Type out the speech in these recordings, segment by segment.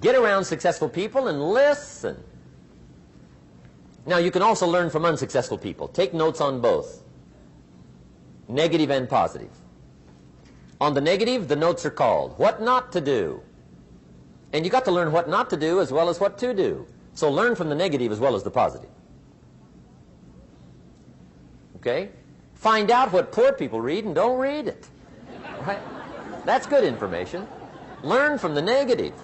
Get around successful people and listen. Now, you can also learn from unsuccessful people. Take notes on both, negative and positive. On the negative, the notes are called what not to do. And you got to learn what not to do as well as what to do. So learn from the negative as well as the positive. Okay? Find out what poor people read and don't read it. Right? That's good information. Learn from the negative.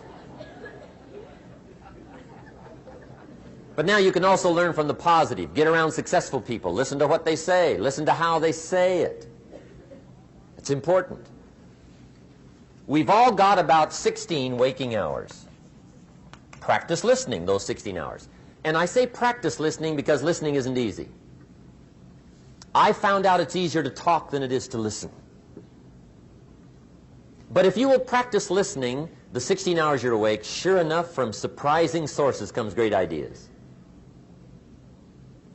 But now you can also learn from the positive. Get around successful people. Listen to what they say. Listen to how they say it. It's important. We've all got about 16 waking hours. Practice listening those 16 hours. And I say practice listening because listening isn't easy. I found out it's easier to talk than it is to listen. But if you will practice listening the 16 hours you're awake, sure enough, from surprising sources comes great ideas.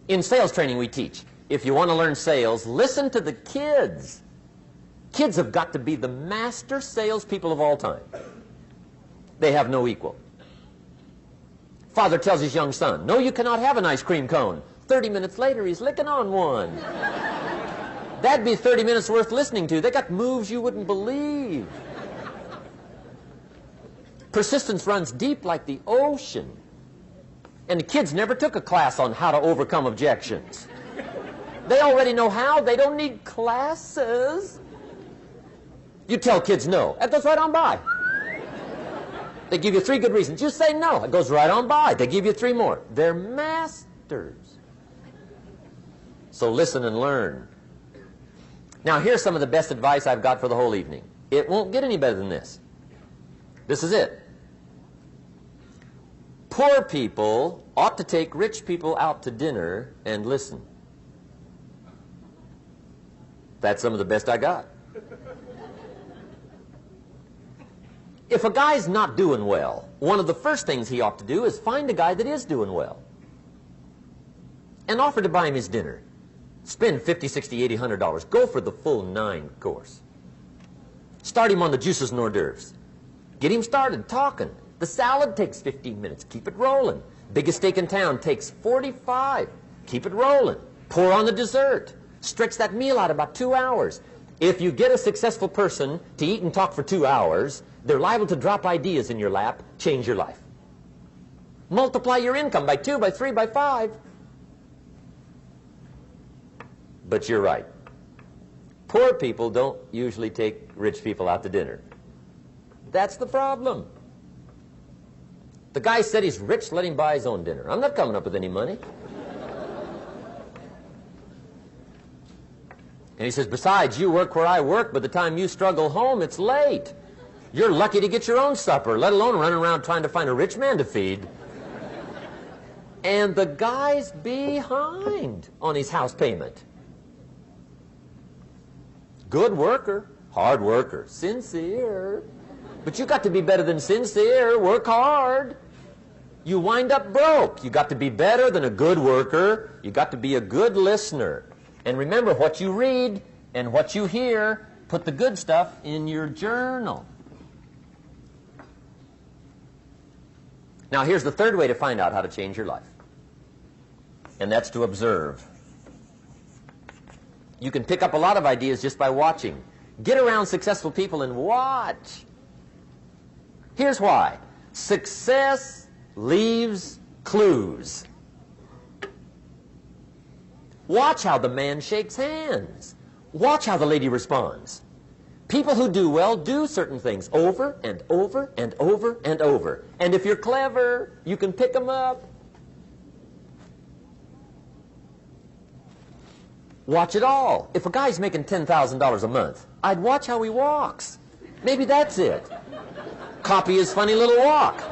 In sales training we teach, if you want to learn sales, listen to the kids. Kids have got to be the master salespeople of all time. They have no equal. Father tells his young son, no, you cannot have an ice cream cone. 30 minutes later, he's licking on one. That'd be 30 minutes worth listening to. They got moves you wouldn't believe. Persistence runs deep like the ocean. And the kids never took a class on how to overcome objections. They already know how. They don't need classes. You tell kids no. That goes right on by. They give you 3 good reasons. You say no. It goes right on by. They give you 3 more. They're masters. So listen and learn. Now, here's some of the best advice I've got for the whole evening. It won't get any better than this. This is it. Poor people ought to take rich people out to dinner and listen. That's some of the best I got. If a guy's not doing well, one of the first things he ought to do is find a guy that is doing well and offer to buy him his dinner. Spend $50, $60, $80, $100. Go for the full 9 course. Start him on the juices and hors d'oeuvres. Get him started talking. The salad takes 15 minutes. Keep it rolling. Biggest steak in town takes 45. Keep it rolling. Pour on the dessert. Stretch that meal out about 2 hours. If you get a successful person to eat and talk for 2 hours, they're liable to drop ideas in your lap, change your life. Multiply your income by 2, by 3, by 5. But you're right. Poor people don't usually take rich people out to dinner. That's the problem. The guy said he's rich, let him buy his own dinner. I'm not coming up with any money. And he says, besides, you work where I work. By the time you struggle home, it's late. You're lucky to get your own supper, let alone running around trying to find a rich man to feed. And the guy's behind on his house payment. Good worker, hard worker, sincere. But you got to be better than sincere. Work hard. You wind up broke. You got to be better than a good worker. You got to be a good listener. And remember, what you read and what you hear, put the good stuff in your journal. Now, here's the third way to find out how to change your life. And that's to observe. You can pick up a lot of ideas just by watching. Get around successful people and watch. Here's why. Success leaves clues. Watch how the man shakes hands. Watch how the lady responds. People who do well do certain things over and over and over and over. And if you're clever, you can pick them up. Watch it all. If a guy's making $10,000 a month, I'd watch how he walks. Maybe that's it. Copy his funny little walk.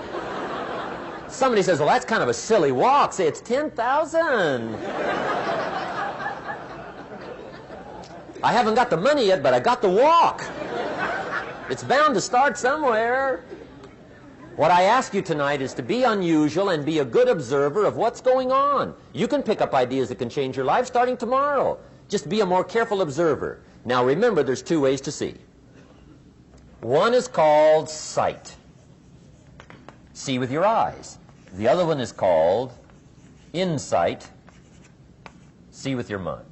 Somebody says, well, that's kind of a silly walk. Say, it's 10,000. I haven't got the money yet, but I got the walk. It's bound to start somewhere. What I ask you tonight is to be unusual and be a good observer of what's going on. You can pick up ideas that can change your life starting tomorrow. Just be a more careful observer. Now remember, there's 2 ways to see. One is called sight. See with your eyes. The other one is called insight. See with your mind.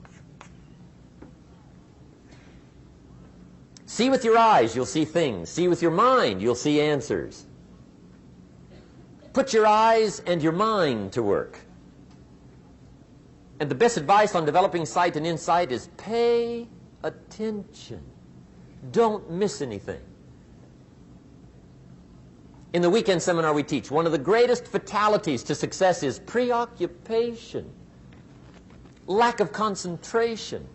See with your eyes, you'll see things. See with your mind, you'll see answers. Put your eyes and your mind to work. And the best advice on developing sight and insight is pay attention. Don't miss anything. In the weekend seminar we teach, one of the greatest fatalities to success is preoccupation, lack of concentration.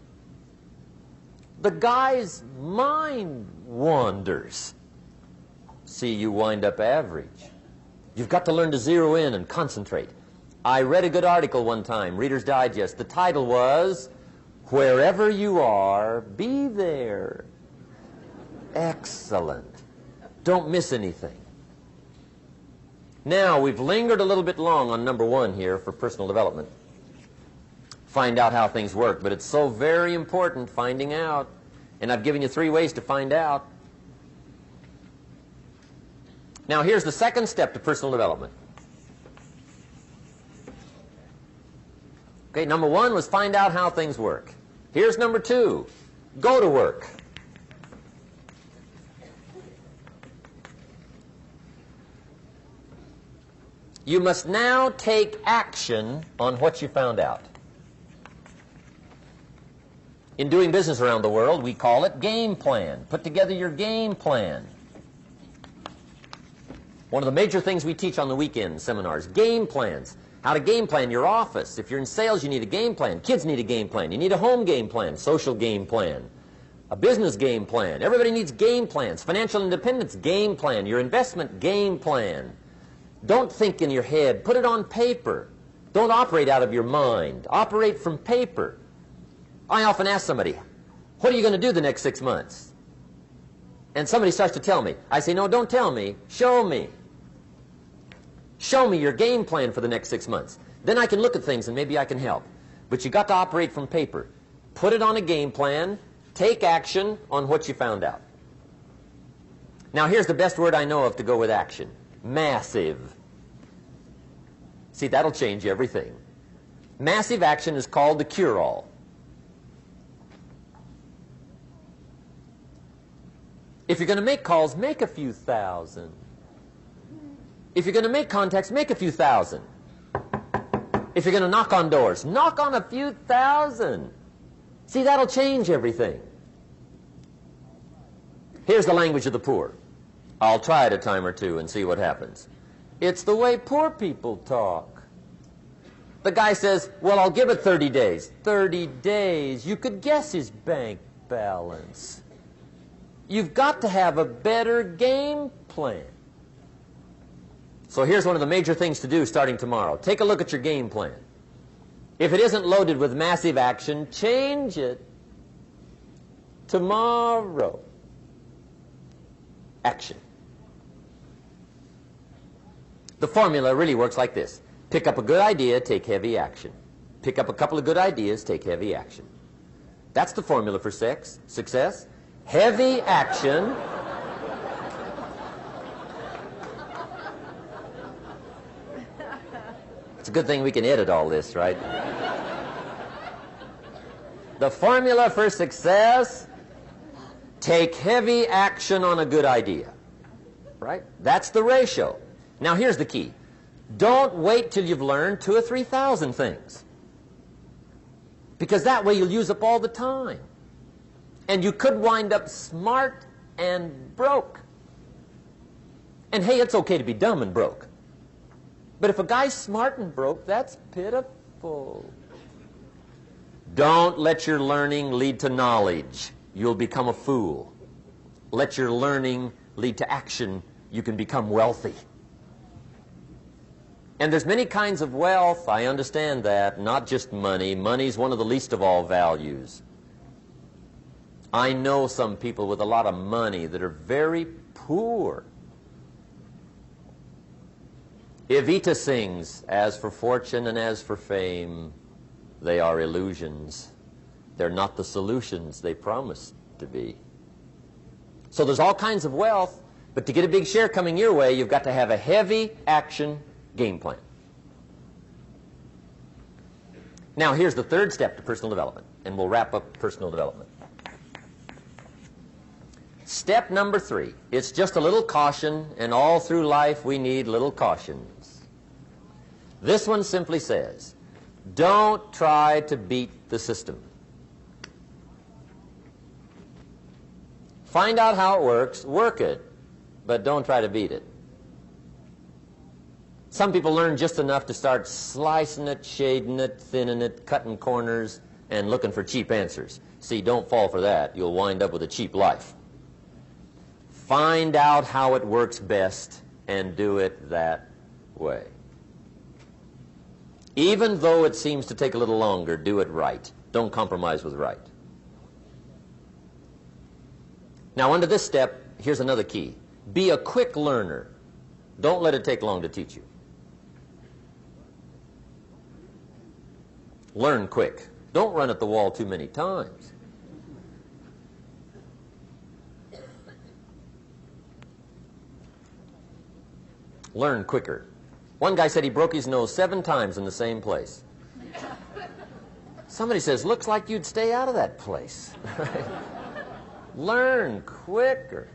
The guy's mind wanders. See, you wind up average. You've got to learn to zero in and concentrate. I read a good article one time, Reader's Digest. The title was, "Wherever you are, be there." Excellent. Don't miss anything. Now, we've lingered a little bit long on number 1 here for personal development. Find out how things work, but it's so very important finding out. And I've given you 3 ways to find out. Now, here's the second step to personal development. Okay, number 1 was find out how things work. Here's number 2, go to work. You must now take action on what you found out. In doing business around the world, we call it game plan. Put together your game plan. One of the major things we teach on the weekend seminars, game plans. How to game plan your office. If you're in sales, you need a game plan. Kids need a game plan. You need a home game plan, social game plan, a business game plan. Everybody needs game plans. Financial independence, game plan. Your investment, game plan. Don't think in your head. Put it on paper. Don't operate out of your mind. Operate from paper. I often ask somebody, what are you going to do the next 6 months? And somebody starts to tell me. I say, no, don't tell me. Show me. Show me your game plan for the next 6 months. Then I can look at things and maybe I can help. But you got to operate from paper. Put it on a game plan. Take action on what you found out. Now here's the best word I know of to go with action. Massive. See, that'll change everything. Massive action is called the cure-all. If you're going to make calls, make a few thousand. If you're going to make contacts, make a few thousand. If you're going to knock on doors, knock on a few thousand. See, that'll change everything. Here's the language of the poor. I'll try it a time or two and see what happens. It's the way poor people talk. The guy says, well, I'll give it 30 days. 30 days. You could guess his bank balance. You've got to have a better game plan. So here's one of the major things to do starting tomorrow. Take a look at your game plan. If it isn't loaded with massive action, change it tomorrow. Action. The formula really works like this. Pick up a good idea, take heavy action. Pick up a couple of good ideas, take heavy action. That's the formula for success. Heavy action. It's a good thing we can edit all this, right? The formula for success, take heavy action on a good idea. Right? That's the ratio. Now here's the key. Don't wait till you've learned 2,000 or 3,000 things. Because that way you'll use up all the time. And you could wind up smart and broke. And hey, it's okay to be dumb and broke. But if a guy's smart and broke, that's pitiful. Don't let your learning lead to knowledge. You'll become a fool. Let your learning lead to action. You can become wealthy. And there's many kinds of wealth. I understand that. Not just money. Money's one of the least of all values. I know some people with a lot of money that are very poor. Evita sings, as for fortune and as for fame, they are illusions. They're not the solutions they promise to be. So there's all kinds of wealth. But to get a big share coming your way, you've got to have a heavy action game plan. Now, here's the third step to personal development, and we'll wrap up personal development. Step number 3, it's just a little caution, and all through life we need little cautions. This one simply says, don't try to beat the system. Find out how it works, work it, but don't try to beat it. Some people learn just enough to start slicing it, shading it, thinning it, cutting corners, and looking for cheap answers. See, don't fall for that. You'll wind up with a cheap life. Find out how it works best and do it that way. Even though it seems to take a little longer, do it right. Don't compromise with right. Now, under this step, here's another key. Be a quick learner. Don't let it take long to teach you. Learn quick. Don't run at the wall too many times. Learn quicker. One guy said he broke his nose 7 times in the same place. Somebody says, looks like you'd stay out of that place. Learn quicker.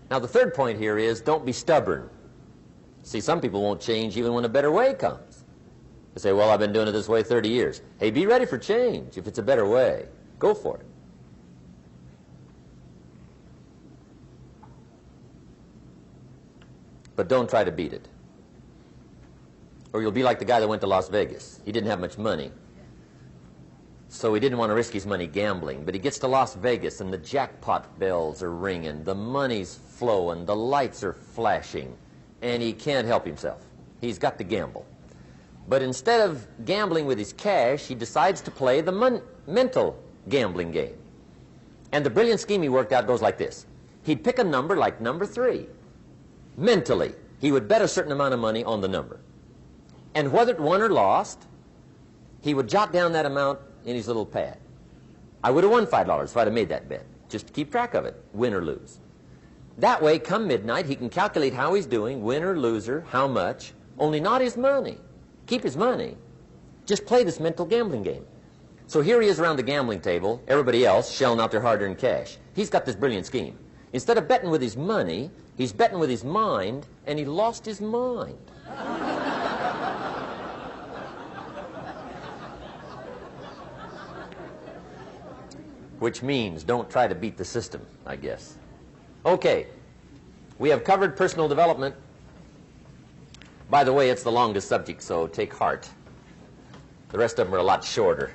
Now, the third point here is don't be stubborn. See, some people won't change even when a better way comes. They say, well, I've been doing it this way 30 years. Hey, be ready for change. If it's a better way, go for it. But don't try to beat it. Or you'll be like the guy that went to Las Vegas. He didn't have much money, so he didn't want to risk his money gambling. But he gets to Las Vegas, and the jackpot bells are ringing, the money's flowing, the lights are flashing, and he can't help himself. He's got to gamble. But instead of gambling with his cash, he decides to play the mental gambling game. And the brilliant scheme he worked out goes like this. He'd pick a number like number 3. Mentally, he would bet a certain amount of money on the number. And whether it won or lost, he would jot down that amount in his little pad. I would have won $5 if I'd have made that bet, just to keep track of it, win or lose. That way, come midnight, he can calculate how he's doing, winner, loser, how much, only not his money. Keep his money. Just play this mental gambling game. So here he is around the gambling table, everybody else shelling out their hard-earned cash. He's got this brilliant scheme. Instead of betting with his money, he's betting with his mind, and he lost his mind. Which means don't try to beat the system, I guess. Okay, we have covered personal development. By the way, it's the longest subject, so take heart. The rest of them are a lot shorter.